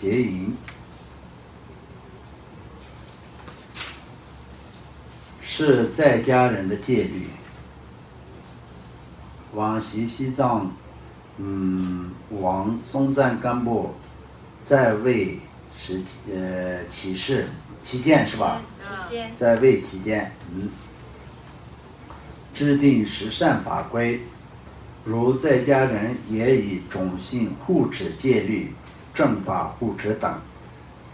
邪淫，是在家人的戒律。往昔西藏王松赞干布在位起事期间是吧？在位期间，制定十善法规，如在家人也以种姓护持戒律、正法护持等，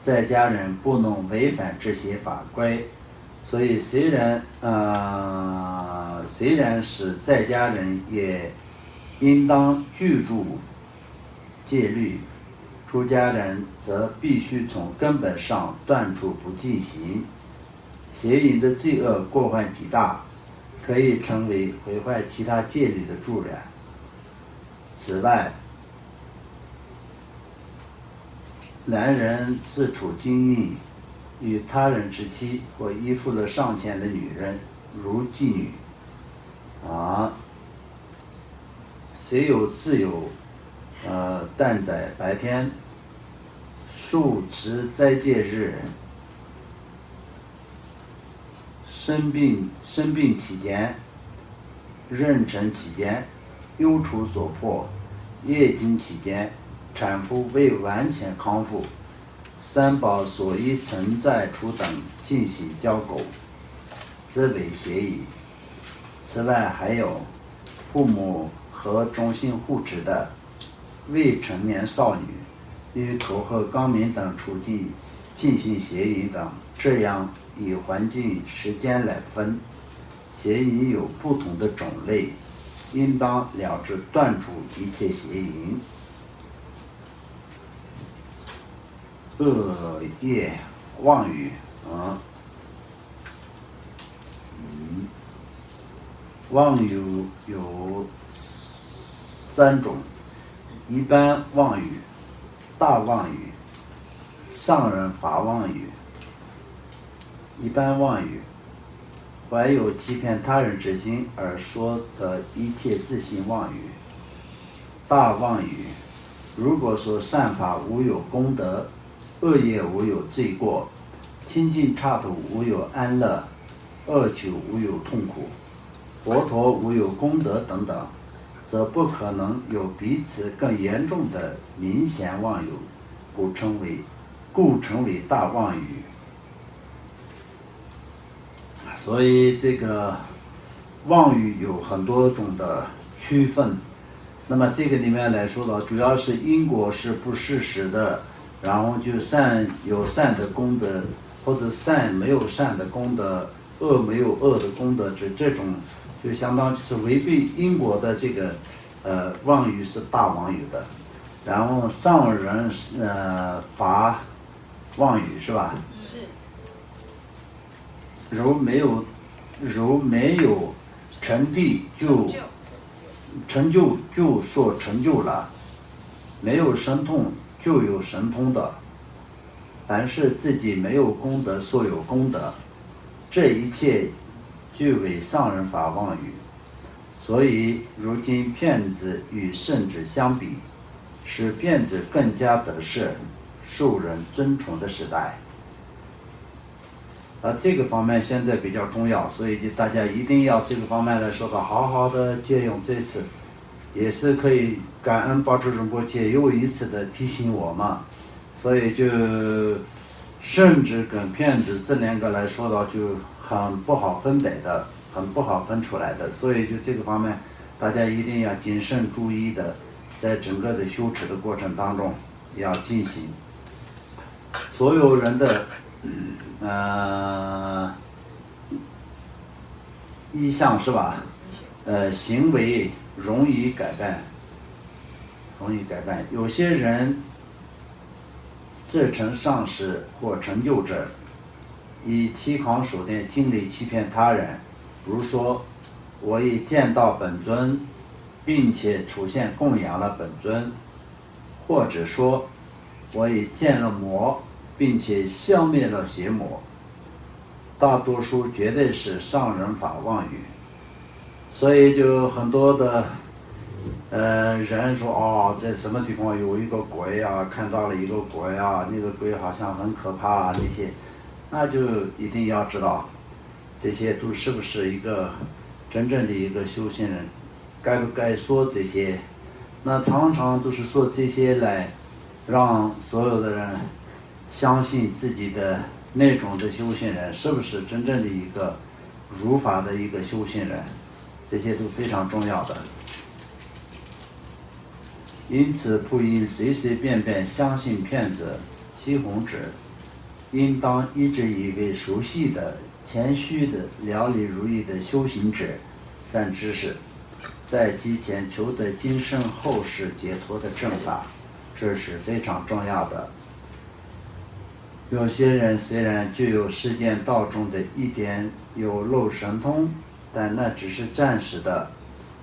在家人不能违反这些法规。所以虽然是在家人，也应当具住戒律，出家人则必须从根本上断除不进行。邪淫的罪恶过患极大，可以成为毁坏其他戒律的助燃。此外，男人自处经营，与他人之妻或依附了上前的女人，如妓女，虽有自由，但在白天受持斋戒日，生病期间、妊娠期间、忧愁所迫、月经期间，产妇未完全康复，三宝所依存在处等进行交媾，则为邪淫。此外，还有父母和种姓护持的未成年少女，与投河肛门等处境进行邪淫等，这样以环境时间来分，邪淫有不同的种类，应当了知断除一切邪淫。恶业妄语，妄语有三种：一般妄语、大妄语、上人法妄语。一般妄语，怀有欺骗他人之心而说的一切自信妄语。大妄语，如果说善法无有功德，恶业无有罪过，清净刹土无有安乐，恶趣无有痛苦，佛陀无有功德等等，则不可能有彼此更严重的明显妄语，故称为大妄语。所以这个妄语有很多种的区分。那么这个里面来说呢，主要是因果是不事实的，然后就有善的功德，或者善没有善的功德，恶没有恶的功德，这种就相当是违背因果的这个妄语是大妄语的。然后上人法妄语是吧？是。如没有成地成就就说成就了，没有神通就有神通的，凡是自己没有功德所有功德，这一切俱为上人法妄语。所以如今骗子与圣者相比，使骗子更加得势，受人尊崇的时代。这个方面现在比较重要，所以就大家一定要这个方面来说的好好的借用这次，也是可以感恩宝智仁波切又一次的提醒我们，所以就圣者跟骗子这两个来说的就很不好分别的，很不好分出来的，所以就这个方面大家一定要谨慎注意的，在整个的修持的过程当中要进行所有人的意向是吧？行为容易改变，有些人自称上师或成就者，以欺诳手段尽力欺骗他人，比如说我已见到本尊，并且出现供养了本尊，或者说我已见了魔，并且消灭了邪魔，大多数绝对是上人法妄语。所以就很多的人说哦，在什么地方有一个鬼啊，看到了一个鬼啊，那个鬼好像很可怕啊，那些，那就一定要知道，这些都是不是一个真正的一个修行人，该不该说这些？那常常都是说这些来让所有的人相信自己的那种的修行人是不是真正的一个如法的一个修行人，这些都非常重要的。因此不应随随便便相信骗子、欺哄者，应当一直以为熟悉的、谦虚的、了理如意的修行者散知识，在其前求得今生后世解脱的正法，这是非常重要的。有些人虽然具有世间道中的一点有漏神通，但那只是暂时的，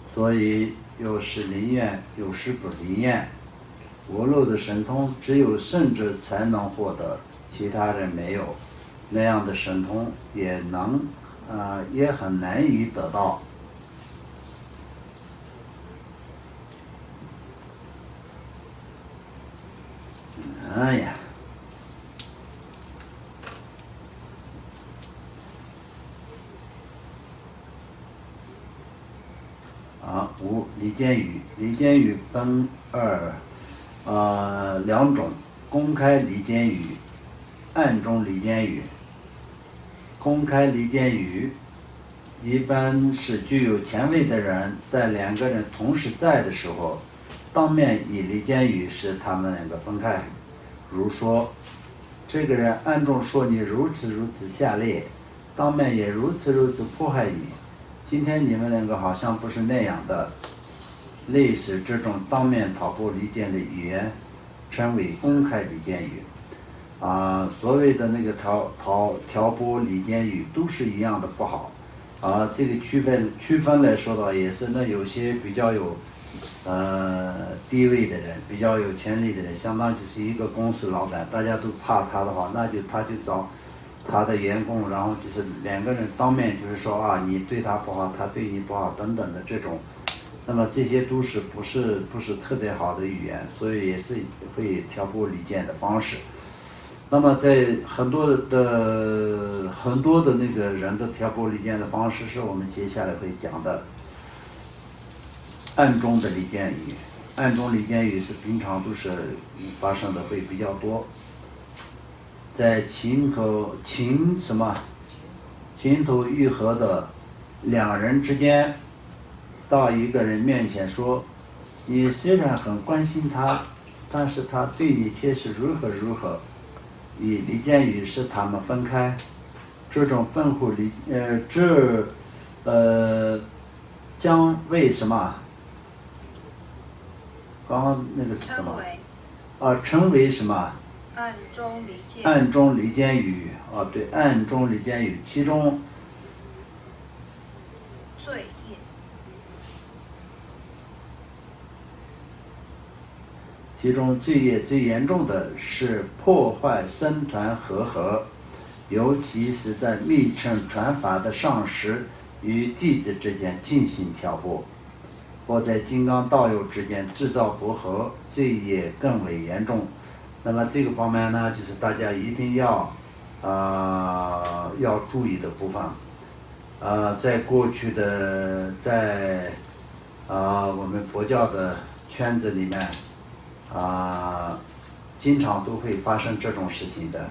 所以有时灵验，有时不灵验。无漏的神通只有圣者才能获得，其他人没有。那样的神通也很难以得到。哎呀，五离间语，离间语分两种，公开离间语，暗中离间语。公开离间语一般是具有前卫的人，在两个人同时在的时候，当面以离间语使他们两个分开。如说，这个人暗中说你如此如此下劣，当面也如此如此迫害你。今天你们两个好像不是那样的。类似这种当面挑拨离间的语言，称为公开离间语。所谓的那个挑拨离间语都是一样的不好。这个区分来说的也是，那有些比较有地位的人，比较有权力的人，相当就是一个公司老板，大家都怕他的话，他就找他的员工，然后就是两个人当面就是说你对他不好，他对你不好等等的这种。那么这些都是不是特别好的语言，所以也是会挑拨离间的方式。那么在很多的那个人的挑拨离间的方式，是我们接下来会讲的。暗中的离间语，暗中离间语是平常都是发生的会比较多。在情投意合的两人之间，到一个人面前说，你虽然很关心他，但是他对你却是如何如何，以离间语使他们分开。这种分互将为什么？刚刚那个是什么？称为什么？暗中离间。暗中离间语。对，暗中离间语，其中罪业。其中罪业最严重的是破坏僧团和合，尤其是在密乘传法的上师与弟子之间进行挑拨，或在金刚道友之间制造不和，罪业更为严重。那么这个方面呢，就是大家一定要注意的部分。在过去的我们佛教的圈子里面，经常都会发生这种事情的。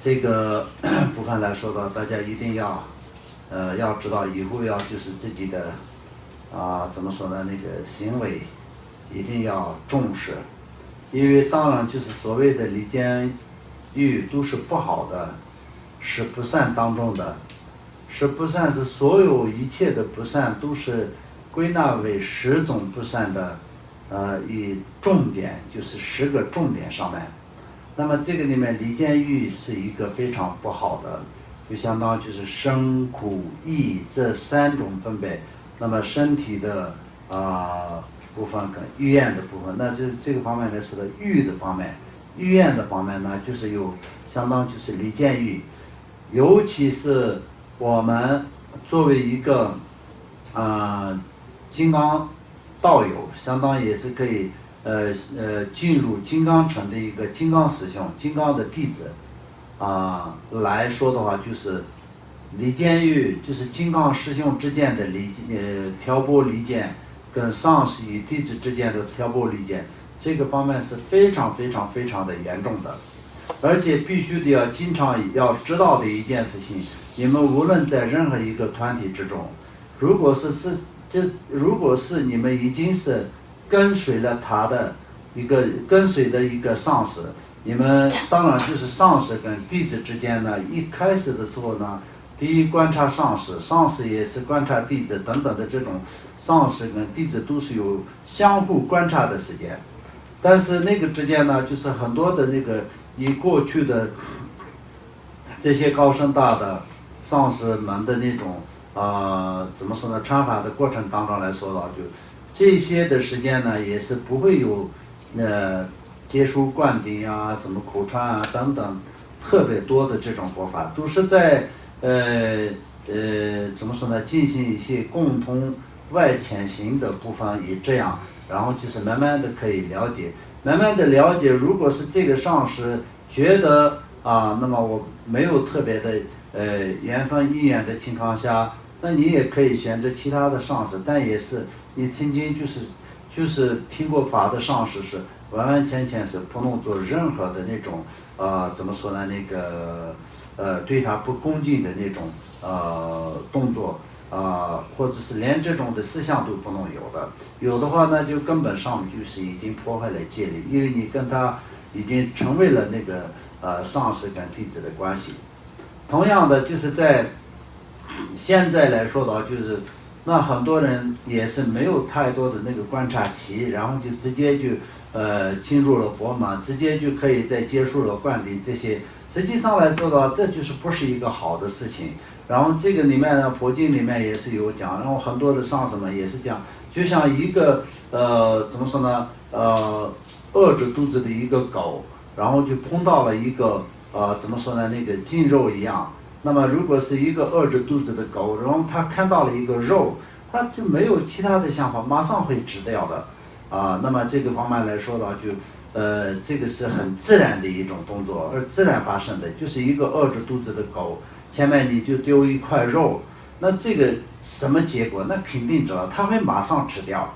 这个部分来说的，大家一定要知道，以后就是自己的怎么说呢，那个行为一定要重视，因为当然就是所谓的离间语都是不好的，是不善当中的。是不善是所有一切的不善都是归纳为10种不善的以重点，就是10个重点上面。那么这个里面离间语是一个非常不好的，就相当就是身苦意这3种分别。那么身体的部分跟意愿的部分，那这个方面呢是的欲的方面，意愿的方面呢就是有相当就是离间语，尤其是我们作为一个金刚道友，相当也是可以进入金刚城的一个金刚师兄、金刚的弟子来说的话，就是离间于就是金刚师兄之间的挑拨离间，跟上师与弟子之间的挑拨离间，这个方面是非常非常非常的严重的，而且必须得要经常要知道的一件事情，你们无论在任何一个团体之中，如果是你们已经是跟随了他的一个上师，你们当然就是上师跟弟子之间呢，一开始的时候呢，第一观察上师，上师也是观察弟子等等的这种上师跟弟子都是有相互观察的时间，但是那个之间呢，就是很多的那个以过去的这些高深大的上师们的那种怎么说呢，参法的过程当中来说的话，就这些的时间呢，也是不会有接触灌顶啊、什么口传啊等等特别多的这种佛法，都是在怎么说呢，进行一些共同外潜行的部分，也这样，然后就是慢慢的可以了解，慢慢的了解，如果是这个上师觉得那么我没有特别的缘分因缘的情况下，那你也可以选择其他的上师，但也是你曾经就是听过法的上师是完完全全是不能做任何的那种怎么说呢，那个对他不恭敬的那种动作或者是连这种的思想都不能有的，有的话那就根本上就是已经破坏了戒律，因为你跟他已经成为了那个上师跟弟子的关系。同样的，就是在现在来说的话，就是那很多人也是没有太多的那个观察期，然后就直接就进入了佛门，直接就可以在接触了灌顶这些，实际上来说的话，这就是不是一个好的事情。然后这个里面呢，佛经里面也是有讲，然后很多的上师们也是讲，就像一个怎么说呢，饿着肚子的一个狗，然后就碰到了一个怎么说呢，那个净肉一样。那么如果是一个饿着肚子的狗，然后它看到了一个肉，它就没有其他的想法，马上会吃掉的那么这个方面来说的话，就这个是很自然的一种动作，而自然发生的，就是一个饿着肚子的狗，前面你就丢一块肉，那这个什么结果？那肯定知道，它会马上吃掉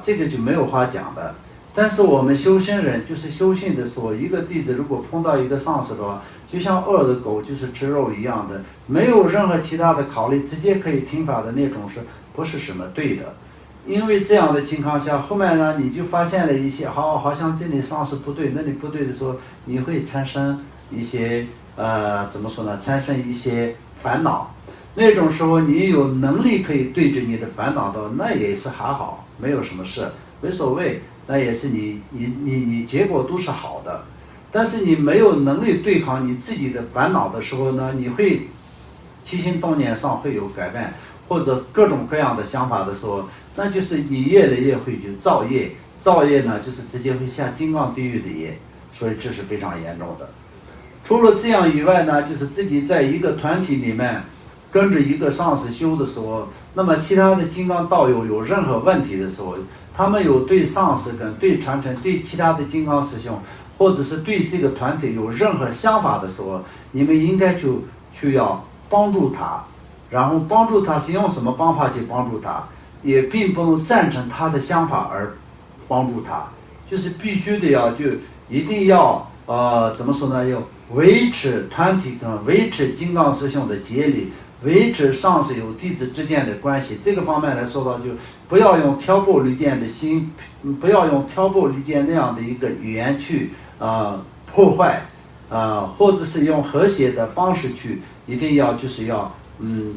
这个就没有话讲的。但是我们修行人就是修行的时候，一个弟子如果碰到一个上师的话，就像饿的狗就是吃肉一样的，没有任何其他的考虑，直接可以听法的那种，是不是什么对的？因为这样的情况下，后面呢你就发现了一些好像这里上师不对，那里不对的时候，你会产生一些怎么说呢，产生一些烦恼。那种时候你有能力可以对着你的烦恼的，那也是还好，没有什么事，没所谓，那也是你结果都是好的。但是你没有能力对抗你自己的烦恼的时候呢，你会起心动念上会有改变，或者各种各样的想法的时候，那就是你越来越会去造业，造业呢就是直接会下金刚地狱的业，所以这是非常严重的。除了这样以外呢，就是自己在一个团体里面跟着一个上师修的时候，那么其他的金刚道友有任何问题的时候，他们有对上师跟对传承对其他的金刚师兄，或者是对这个团体有任何想法的时候，你们应该就去要帮助他，然后帮助他是用什么方法去帮助他，也并不能赞成他的想法而帮助他，就是必须得要就一定要怎么说呢，要维持团体跟维持金刚师兄的节律，维持上师有弟子之间的关系。这个方面来说到，就不要用挑拨离间的心，不要用挑拨离间那样的一个语言去破坏或者是用和谐的方式去，一定要就是要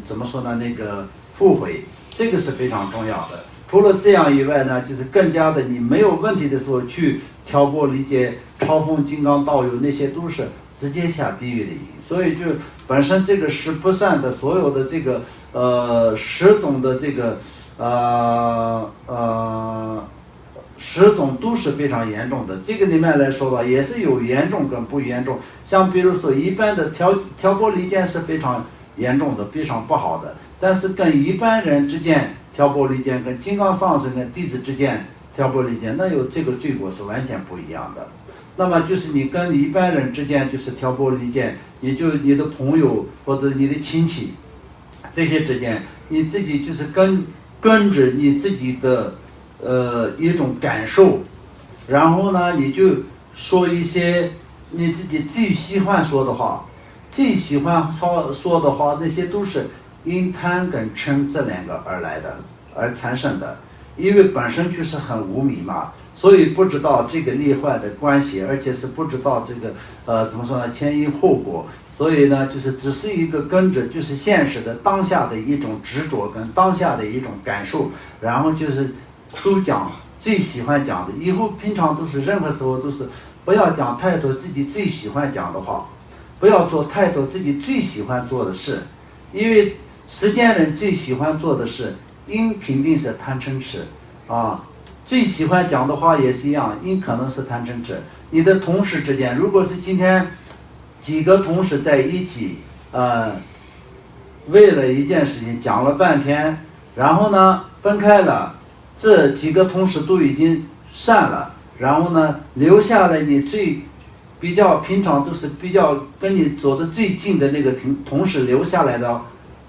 怎么说呢，那个复回，这个是非常重要的。除了这样以外呢，就是更加的你没有问题的时候去挑拨离间、嘲讽金刚道友，那些都是直接下地狱的因。所以就本身这个十不善的所有的这个10种的这个10种都是非常严重的。这个里面来说吧，也是有严重跟不严重。像比如说一般的挑拨离间是非常严重的，非常不好的。但是跟一般人之间挑拨离间，跟金刚上师跟弟子之间挑拨离间，那有这个罪过是完全不一样的。那么就是你跟一般人之间就是挑拨离间，也就你的朋友或者你的亲戚这些之间，你自己就是跟着你自己的一种感受，然后呢你就说一些你自己最喜欢说的话，最喜欢说的话，那些都是因贪跟嗔这两个而来的，而产生的。因为本身就是很无明嘛，所以不知道这个利坏的关系，而且是不知道这个怎么说呢，前因后果。所以呢，就是只是一个跟着就是现实的当下的一种执着跟当下的一种感受，然后就是都讲最喜欢讲的。以后平常都是任何时候都是不要讲太多自己最喜欢讲的话，不要做太多自己最喜欢做的事，因为世间人最喜欢做的事，因肯定是贪嗔痴啊。最喜欢讲的话也是一样，因可能是贪嗔痴。你的同事之间，如果是今天几个同事在一起，为了一件事情讲了半天，然后呢分开了，这几个同事都已经散了，然后呢留下了你比较平常都是比较跟你走的最近的那个同事留下来的，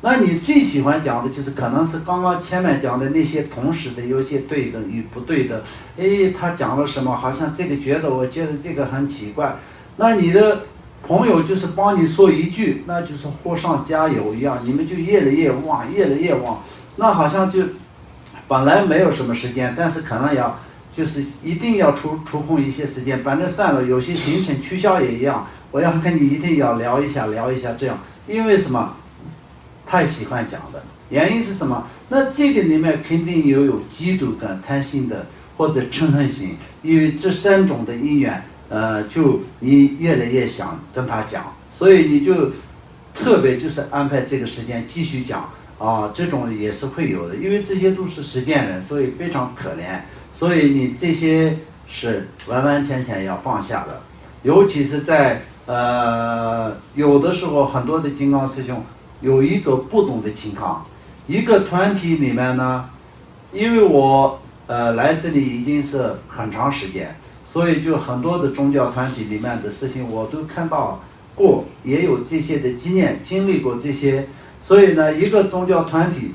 那你最喜欢讲的就是可能是刚刚前面讲的那些同事的有些对的与不对的，他讲了什么，好像这个我觉得这个很奇怪，那你的朋友就是帮你说一句，那就是火上加油一样，你们就越来越旺，越来越旺。那好像就本来没有什么时间，但是可能就是一定要抽空一些时间，反正算了，有些行程取消也一样，我要跟你一定要聊一下这样。因为什么？太喜欢讲的原因是什么？那这个里面肯定有嫉妒跟贪心的，或者嗔恨心，因为这三种的因缘。就你越来越想跟他讲，所以你就特别就是安排这个时间继续讲啊，这种也是会有的，因为这些都是实践人，所以非常可怜，所以你这些是完完全全要放下的，尤其是在有的时候很多的金刚师兄有一个不懂的情况，一个团体里面呢，因为我来这里已经是很长时间。所以就很多的宗教团体里面的事情我都看到过，也有这些的经验，经历过这些。所以呢，一个宗教团体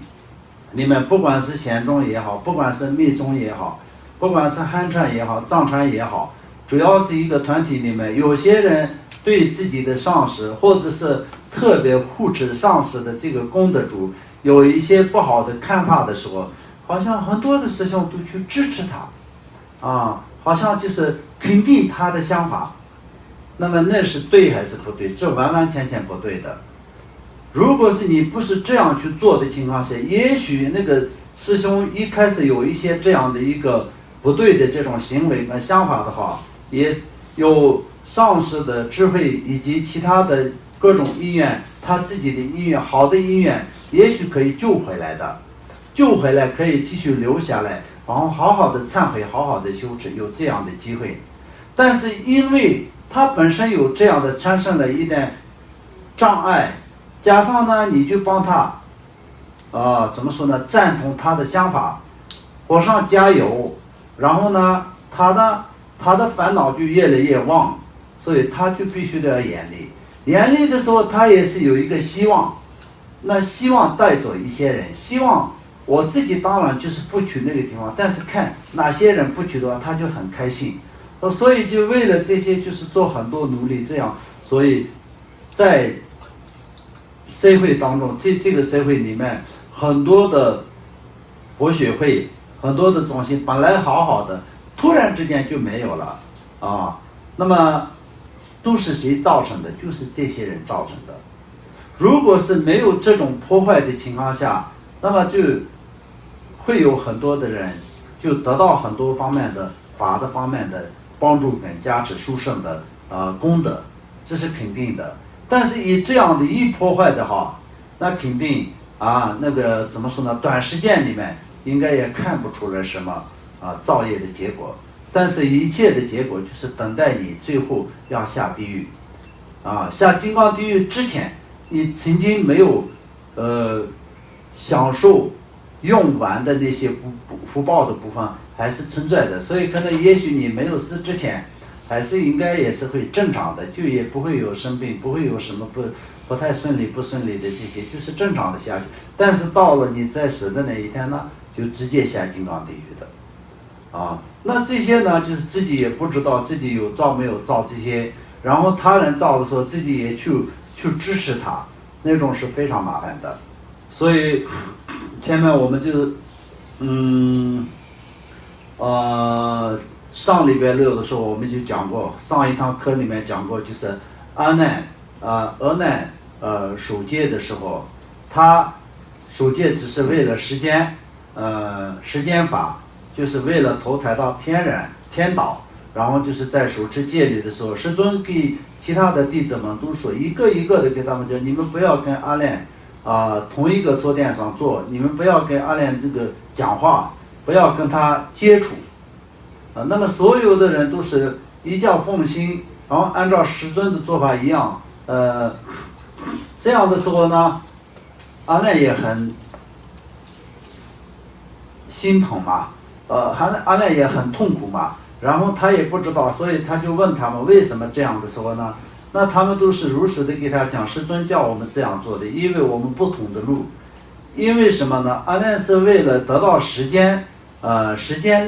里面，不管是显宗也好，不管是密宗也好，不管是汉传也好，藏传也好，主要是一个团体里面，有些人对自己的上师或者是特别护持上师的这个功德主有一些不好的看法的时候，好像很多的师兄都去支持他啊。好像就是肯定他的想法，那么那是对还是不对？这完完全全不对的。如果是你不是这样去做的情况下，也许那个师兄一开始有一些这样的一个不对的这种行为和想法的话，也有上师的智慧以及其他的各种因缘，他自己的因缘，好的因缘，也许可以救回来的，救回来可以继续留下来。然后好好的忏悔，好好的修持，有这样的机会。但是因为他本身有这样的产生了一点障碍，加上呢你就帮他怎么说呢，赞同他的想法，火上加油，然后呢他的烦恼就越来越旺，所以他就必须得要严厉。严厉的时候他也是有一个希望，那希望带走一些人，希望我自己当然就是不去那个地方，但是看哪些人不去的话，他就很开心。所以就为了这些，就是做很多努力，这样，所以在社会当中，这个社会里面，很多的佛学会，很多的中心本来好好的，突然之间就没有了啊。那么都是谁造成的？就是这些人造成的。如果是没有这种破坏的情况下，那么就会有很多的人就得到很多方面的法的方面的帮助跟加持殊胜的功德，这是肯定的。但是以这样的一破坏的话，那肯定那个怎么说呢？短时间里面应该也看不出来什么造业的结果。但是一切的结果就是等待你最后要下地狱下金刚地狱之前，你曾经没有享受用完的那些福报的部分还是存在的，所以可能也许你没有死之前，还是应该也是会正常的，就也不会有生病，不会有什么不太顺利不顺利的这些，就是正常的下去。但是到了你在死的那一天呢，就直接下金刚地狱的。那这些呢，就是自己也不知道自己有造没有造这些，然后他人造的时候，自己也去支持他，那种是非常麻烦的。所以前面我们就上礼拜六的时候我们就讲过，上一堂课里面讲过，就是阿难守戒的时候，他守戒只是为了时间法，就是为了投胎到天道，然后就是在手持戒律的时候，师尊给其他的弟子们都说，一个一个的给他们讲，你们不要跟阿难同一个坐垫上坐，你们不要跟阿难这个讲话，不要跟他接触那么所有的人都是依教奉行，然后按照师尊的做法一样这样的时候呢，阿难也很心疼嘛，阿难也很痛苦嘛，然后他也不知道，所以他就问他们为什么这样的时候呢？那他们都是如实的给他讲，师尊叫我们这样做的，因为我们不同的路。因为什么呢？阿难是为了得到时间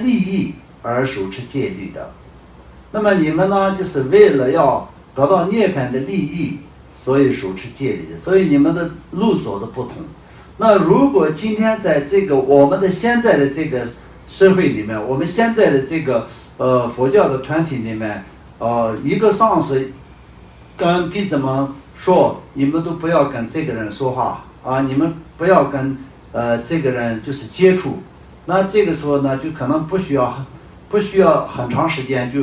利益而手持戒律的。那么你们呢，就是为了要得到涅槃的利益，所以手持戒律的，所以你们的路走的不同。那如果今天在这个我们的现在的这个社会里面，我们现在的这个佛教的团体里面，一个上师跟弟子们说，你们都不要跟这个人说话你们不要跟这个人就是接触。那这个时候呢，就可能不需要很长时间，就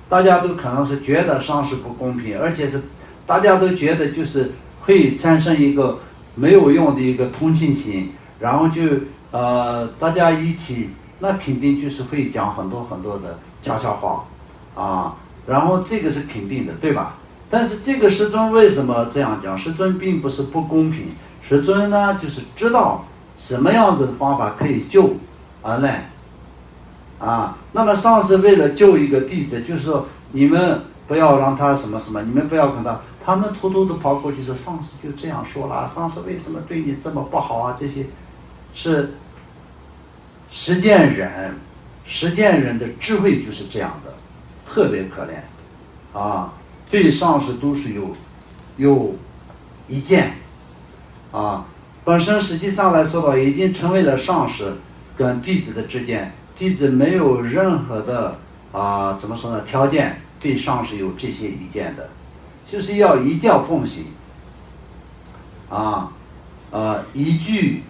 大家都可能是觉得上师不公平，而且是大家都觉得就是会产生一个没有用的一个同情心，然后就大家一起，那肯定就是会讲很多很多的悄悄话然后这个是肯定的，对吧？但是这个师尊为什么这样讲？师尊并不是不公平，师尊呢就是知道什么样子的方法可以救阿难那么上师为了救一个弟子，就是说你们不要让他什么什么，你们不要跟他们偷偷的跑过去说，上师就这样说了，上师为什么对你这么不好这些是实践人的智慧就是这样的，特别可怜对上师都是有意见本身实际上来说的话，已经成为了上师跟弟子的之间，弟子没有任何的怎么说呢条件对上师有这些意见的，就是要依教奉行一举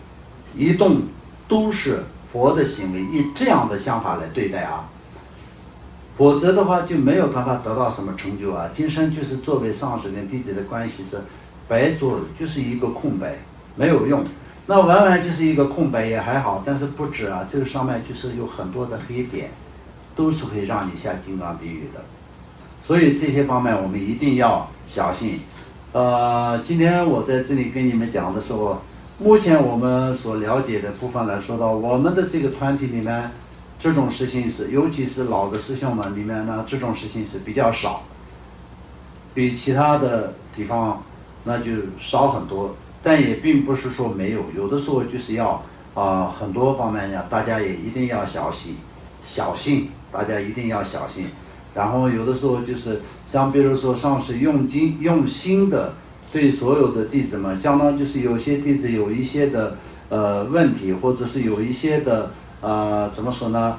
一动都是佛的行为，以这样的想法来对待否则的话就没有办法得到什么成就今生就是作为上师跟弟子的关系是白做，就是一个空白，没有用。那完就是一个空白也还好，但是不止这个上面就是有很多的黑点，都是会让你下金刚地狱的。所以这些方面我们一定要小心。今天我在这里跟你们讲的时候，目前我们所了解的部分来说到，我们的这个团体里面，这种事情是，尤其是老的师兄们里面呢，这种事情是比较少，比其他的地方那就少很多。但也并不是说没有，有的时候就是要很多方面呀，大家也一定要小心，大家一定要小心。然后有的时候就是像比如说上师用心的对所有的弟子们，相当就是有些弟子有一些的问题，或者是有一些的怎么说呢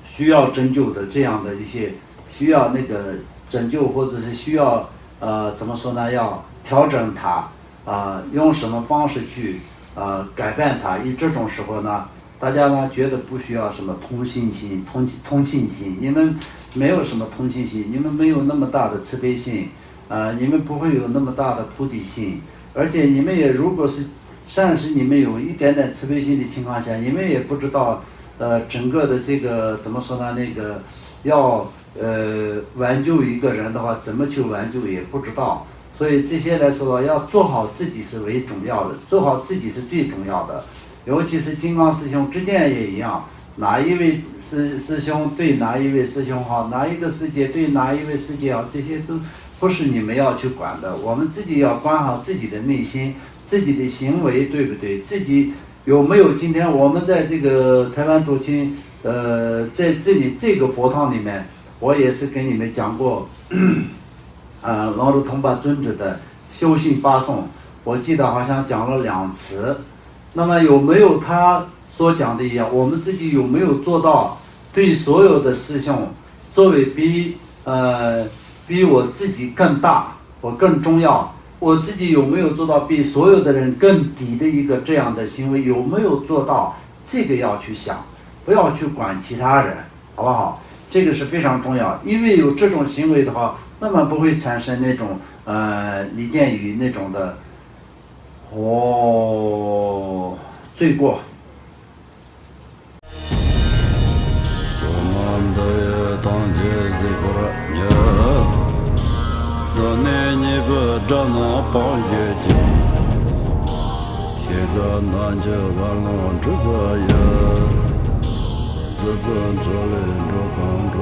需要拯救的这样的一些需要那个拯救，或者是需要怎么说呢要调整它用什么方式去改变它。以这种时候呢，大家呢觉得不需要什么同情心，你们没有什么同情心，你们没有那么大的慈悲心你们不会有那么大的菩提心，而且你们也如果是善师，你们有一点点慈悲心的情况下，你们也不知道整个的这个怎么说呢那个要挽救一个人的话，怎么去挽救也不知道。所以这些来说，要做好自己是为重要的，做好自己是最重要的。尤其是金刚师兄之间也一样，哪一位师兄对哪一位师兄好，哪一个师姐对哪一位师姐好，这些都不是你们要去管的。我们自己要管好自己的内心，自己的行为对不对？自己有没有？今天我们在这个台湾祖亲，在这里这个佛堂里面，我也是跟你们讲过，龙如同巴尊者的修行八颂，我记得好像讲了2次。那么有没有他所讲的一样？我们自己有没有做到对所有的师兄，作为比我自己更大，我更重要？我自己有没有做到比所有的人更低的一个这样的行为？有没有做到？这个要去想，不要去管其他人，好不好？这个是非常重要，因为有这种行为的话，那么不会产生那种李建宇那种的罪过。自尊自恋着刚着